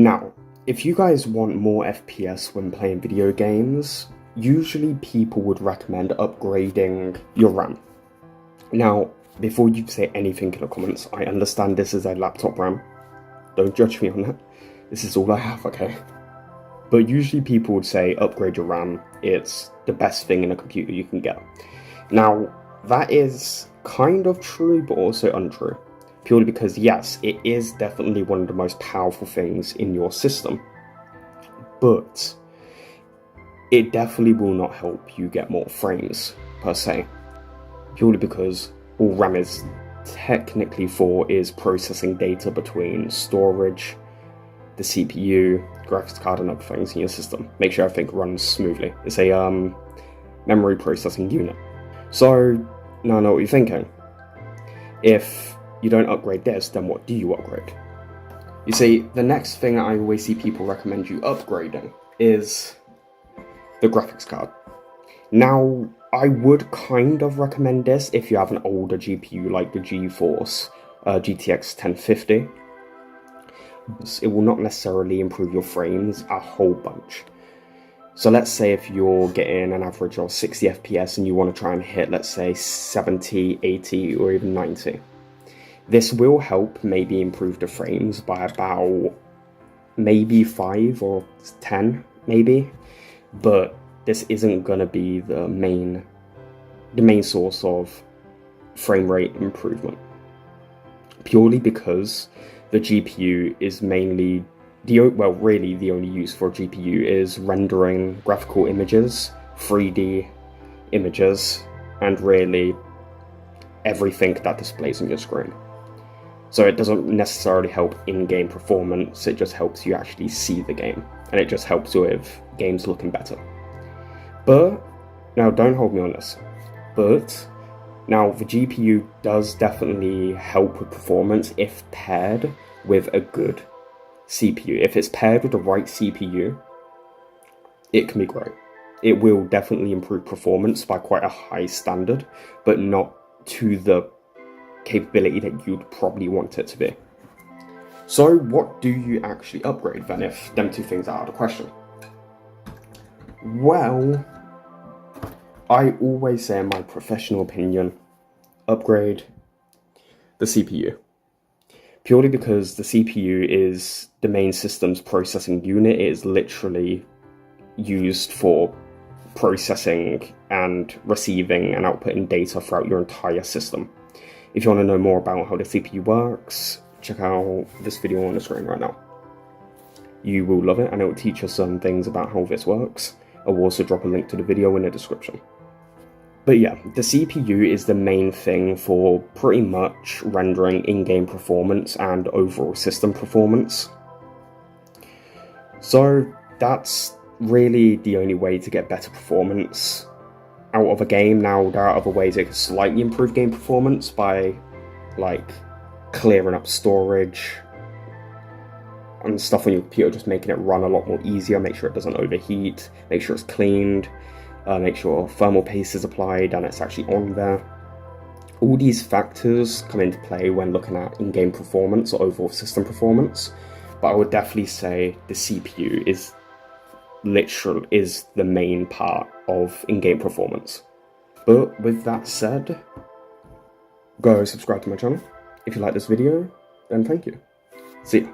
Now, if you guys want more FPS when playing video games, usually people would recommend upgrading your RAM. Now, before you say anything in the comments, I understand this is a laptop RAM. Don't judge me on that. This is all I have, okay? But usually people would say upgrade your RAM. It's the best thing in a computer you can get. Now, that is kind of true, but also untrue. Purely because, yes, it is definitely one of the most powerful things in your system. But it definitely will not help you get more frames, per se. Purely because all RAM is technically for is processing data between storage, the CPU, graphics card, and other things in your system. Make sure everything runs smoothly. It's a memory processing unit. So, now I know what you're thinking. If you don't upgrade this, then what do you upgrade? You see, the next thing I always see people recommend you upgrading is the graphics card. Now, I would kind of recommend this if you have an older GPU like the GeForce GTX 1050. It will not necessarily improve your frames a whole bunch. So let's say if you're getting an average of 60 FPS and you want to try and hit, let's say, 70, 80, or even 90. This will help maybe improve the frames by about maybe 5 or 10, maybe. But this isn't going to be the main source of frame rate improvement. Purely because the GPU is mainly, really the only use for a GPU is rendering graphical images, 3D images, and really everything that displays on your screen. So it doesn't necessarily help in-game performance, it just helps you actually see the game, and it just helps with games looking better. But, now don't hold me on this, but now the GPU does definitely help with performance if paired with a good CPU. If it's paired with the right CPU, it can be great. It will definitely improve performance by quite a high standard, but not to the capability that you'd probably want it to be. So what do you actually upgrade then if them two things are out of the question? Well, I always say in my professional opinion, upgrade the CPU. Purely because the CPU is the main system's processing unit. It is literally used for processing and receiving and outputting data throughout your entire system. If you want to know more about how the CPU works, check out this video on the screen right now. You will love it, and it will teach you some things about how this works. I will also drop a link to the video in the description. But yeah, the CPU is the main thing for pretty much rendering in-game performance and overall system performance. So that's really the only way to get better performance out of a game. Now, there are other ways it can slightly improve game performance by, like, clearing up storage and stuff on your computer, just making it run a lot more easier, make sure it doesn't overheat, make sure it's cleaned, make sure thermal paste is applied and it's actually on there. All these factors come into play when looking at in-game performance or overall system performance, but I would definitely say the CPU is the main part of in-game performance. But with that said, go subscribe to my channel. If you like this video, then thank you. See ya.